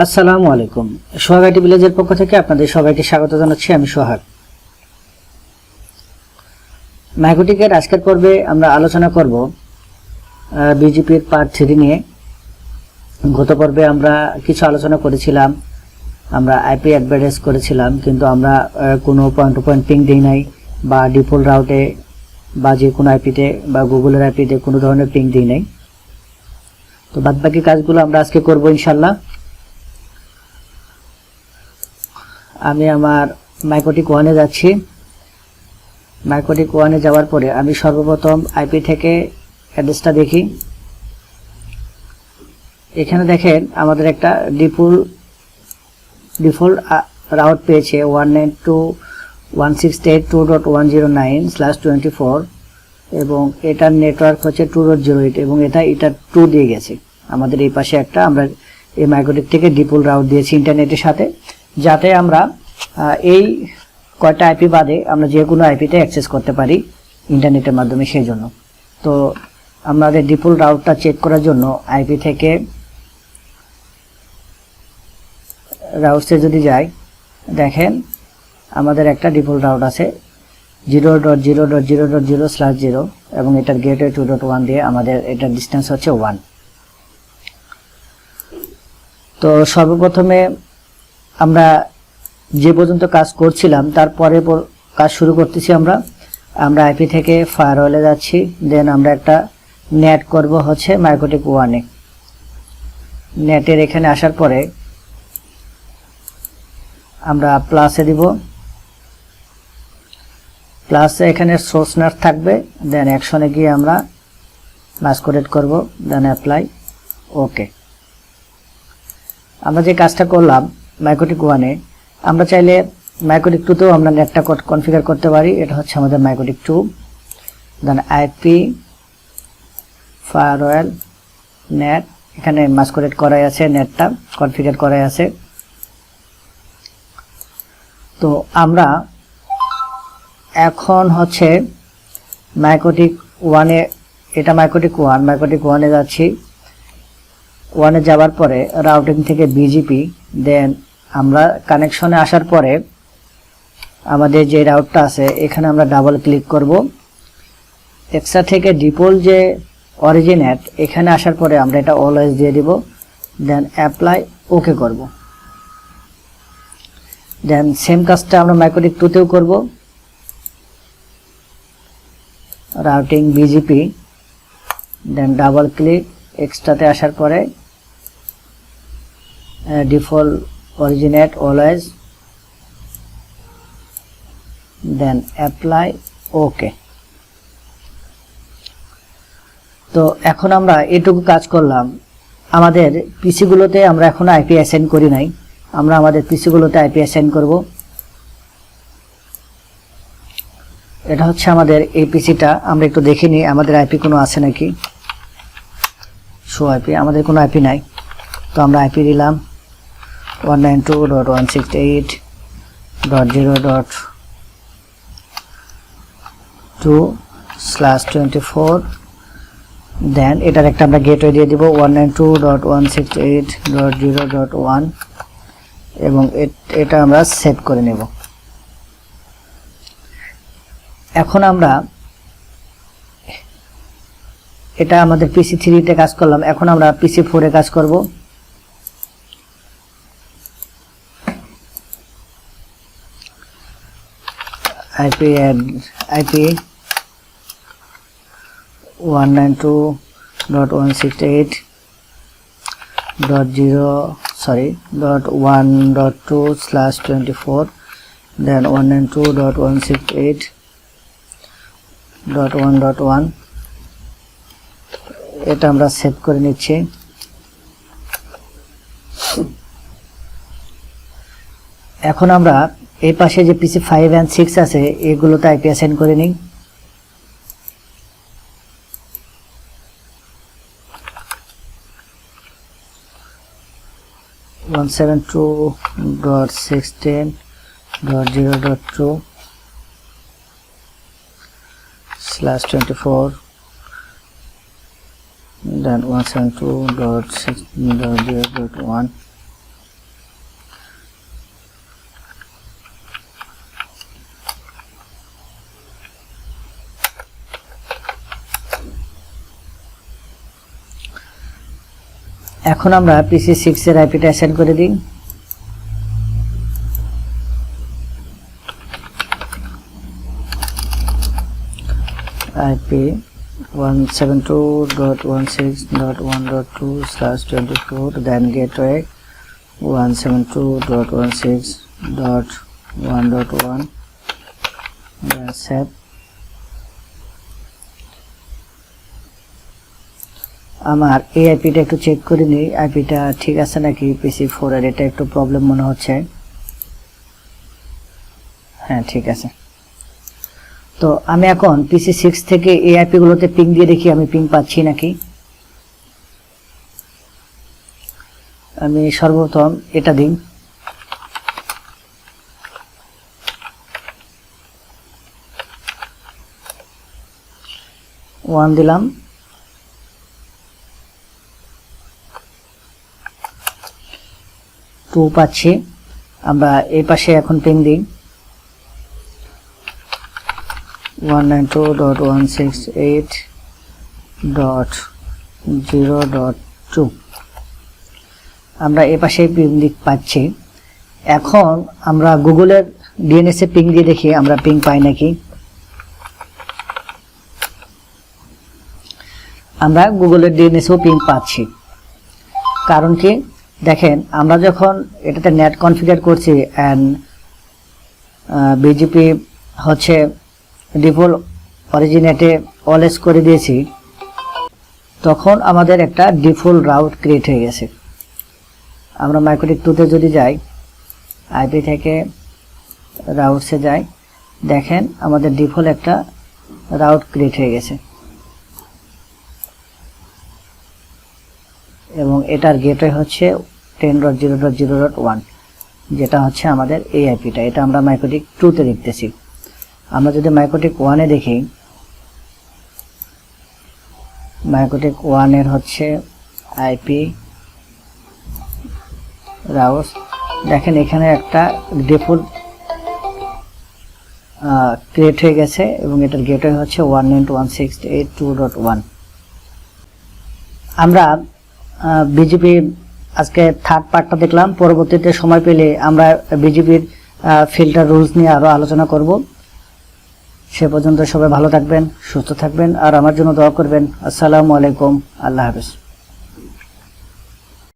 আসসালামু আলাইকুম। সোহাগ আইটি ভিলেজের পক্ষ থেকে আপনাদের সবাইকে স্বাগত জানাচ্ছি। আমি সোহাগ। মাইক্রোটিকের আজকের পর্বে আমরা আলোচনা করব বিজিপির পার্ট 3 নিয়ে। গত পর্বে আমরা কিছু আলোচনা করেছিলাম, আমরা আইপি অ্যাডভার্টাইজ করেছিলাম, কিন্তু আমরা কোনো পয়েন্ট টু পয়েন্ট পিং দিই নাই, বা ডিফল্ট রাউটে বা যে কোনো আইপিতে বা গুগলের আইপিতে কোনো ধরনের পিং দিই নাই। তো বাদবাকি কাজগুলো আমরা আজকে করব ইনশাল্লাহ। আমি আমার মাইক্রোটিক 1-এ যাচ্ছি। মাইক্রোটিক 1-এ যাওয়ার পরে আমি সর্বপ্রথম আইপি থেকে অ্যাড্রেসটা দেখি। এখানে দেখেন আমাদের একটা ডিফল্ট রাউট পেয়েছে 192.168.2.109/24 এবং এটার নেটওয়ার্ক হচ্ছে 2.08 এবং এটা 2 দিয়ে গেছে। আমাদের এই পাশে একটা আমরা এই মাইক্রোটিক থেকে ডিফল্ট রাউট দিয়েছি ইন্টারনেটের সাথে, যাতে আমরা এই কয়টা আইপি বাদে আমরা যে কোনো আইপিতে অ্যাক্সেস করতে পারি ইন্টারনেটের মাধ্যমে। সেই জন্য তো আমাদের ডিফল্ট রাউটটা চেক করার জন্য আইপি থেকে রাউটসে যদি যাই, দেখেন আমাদের একটা ডিফল্ট রাউট আছে 0.0.0.0/0 এবং এটার গেটওয়ে 2.1 দিয়ে আমাদের এটার ডিসটেন্স হচ্ছে 1। তো সর্বপ্রথমে আমরা যে পর্যন্ত কাজ করছিলাম তারপরে কাজ শুরু করতেছি। আমরা আইপি থেকে ফায়ারওয়ালে যাচ্ছি, দেন আমরা একটা নেট করব হচ্ছে মাইক্রোটিক 1-এ। নেটের এখানে আসার পরে আমরা প্লাসে দিব, প্লাসে এখানে সোর্স নেট থাকবে, দেন অ্যাকশনে গিয়ে আমরা মাস্কুরেট করব, দেন অ্যাপ্লাই, ওকে। আমরা যে কাজটা করলাম মাইক্রোটিক 1-এ, আমরা চাইলে মাইক্রোটিক 2-তেও আমরা নেটটা কনফিগার করতে পারি। এটা হচ্ছে আমাদের মাইক্রোটিক 2, দেন আইপি ফায়ারওয়াল নেট, এখানে মাস্কুরেট করাই আছে, নেটটা কনফিগার করাই আছে। তো আমরা এখন হচ্ছে মাইক্রোটিক 1-এ, এটা মাইক্রোটিক 1-এ যাচ্ছি। 1-এ যাওয়ার পরে রাউটিং থেকে বিজিপি, দেন আমরা কানেকশনে আসার পরে আমাদের যে রাউটটা আছে এখানে আমরা ডাবল ক্লিক করব। এক্সট্রা থেকে ডিফল্ট যে অরিজিনেট, এখানে আসার পরে আমরা এটা অলওয়েজ দিয়ে দিব, দেন অ্যাপ্লাই, ওকে করব। দেন সেম কাজটা আমরা মাইক্রোটিক 2-তেও করব। Routing BGP, then double click, এক্সট্রাতে আসার পরে default originate always, then apply, okay. তো এখন আমরা এটুকু কাজ করলাম। আমাদের পিসিগুলোতে আমরা এখন আইপি অ্যাসাইন করি নাই, আমরা আমাদের পিসিগুলোতে আইপি অ্যাসাইন করব। এটা হচ্ছে আমাদের এই পিসিটা। আমরা একটু দেখে নিই আমাদের আইপি কোনো আছে নাকি। শো আইপি, আমাদের কোনো আইপি নাই। তো আমরা আইপি দিলাম 192.168.2/24, দেন এটার একটা আমরা গেটওয়ে দিয়ে দিব 192.168.0.1 এবং এটা আমরা সেভ করে নেব। এখন আমরা এটা আমাদের পিসি 3-তে কাজ করলাম, এখন আমরা পিসি 4-এ কাজ করব। আইপি 192.168.1/24, then 192.168.1.1, এটা আমরা সেভ করে নিচ্ছি। এখন আমরা এই পাশে যে পিসি 5 and 6 আছে এগুলোতে আইপি অ্যাসাইন করে নিই। (172.16.0.2/24) then 172.6.0.1 এখন আমরা পিসি 6 এর আইপিটা অ্যাসাইন করে দিই। IP 172.16.1.2/24 then gateway 172.16.1.1 then save। আমার এই আইপিটা একটু চেক করে নিই, আইপিটা ঠিক আছে নাকি পিসি 4 এর। এটা একটু প্রবলেম মনে হচ্ছে। হ্যাঁ ঠিক আছে। তো আমি এখন পিসি 6 থেকে এই আইপি গুলোতে পিং দিয়ে দেখি আমি পিং পাচ্ছি নাকি। আমি সর্বপ্রথম এটা দিই, ওয়ান দিলাম, টু পাচ্ছি। আমরা এই পাশে এখন পিং দিই 192.168.0.2। আমরা এই পাশে পিং পাচ্ছি। এখন আমরা গুগলের ডিএনএস এ পিং দিয়ে দেখি আমরা পিং পাই নাকি। আমরা গুগলের ডিএনএস এও পিং পাচ্ছি। কারণ কি দেখেন, আমরা যখন এটাতে নেট কনফিগার করছি এন্ড বিজিপি হচ্ছে ডিফল্ট অরিজিনেটে অলওয়েজ করে দিয়েছি, তখন আমাদের একটা ডিফল্ট রাউট ক্রিয়েট হয়ে গেছে। আমরা মাইক্রোটিক 2 তে যদি যাই, আইপি থেকে রাউটসে যাই, দেখেন আমাদের ডিফল্ট একটা রাউট ক্রিয়েট হয়ে গেছে এবং এটার গেটওয়ে হচ্ছে 10.0.0.1, যেটা হচ্ছে আমাদের এই আইপিটা। এটা আমরা মাইক্রোটিক 2 তে দেখতেছি। আমরা যদি মাইক্রোটিক 1 এ দেখি, মাইক্রোটিক 1 এর হচ্ছে আইপি রাউস, দেখেন এখানে একটা ডিফল্ট ক্রিয়েট হয়ে গেছে এবং এটার গেটওয়ে হচ্ছে 192.168.2.1। আমরা বিজিপি আজকে থার্ড পার্টটা দেখলাম। পরবর্তীতে সময় পেলে আমরা বিজিপির ফিল্টার রুলস নিয়ে আরো আলোচনা করব। সে পর্যন্ত সবাই ভালো থাকবেন, সুস্থ থাকবেন আর আমার জন্য দোয়া করবেন। আসসালামু আলাইকুম, আল্লাহ হাফেজ।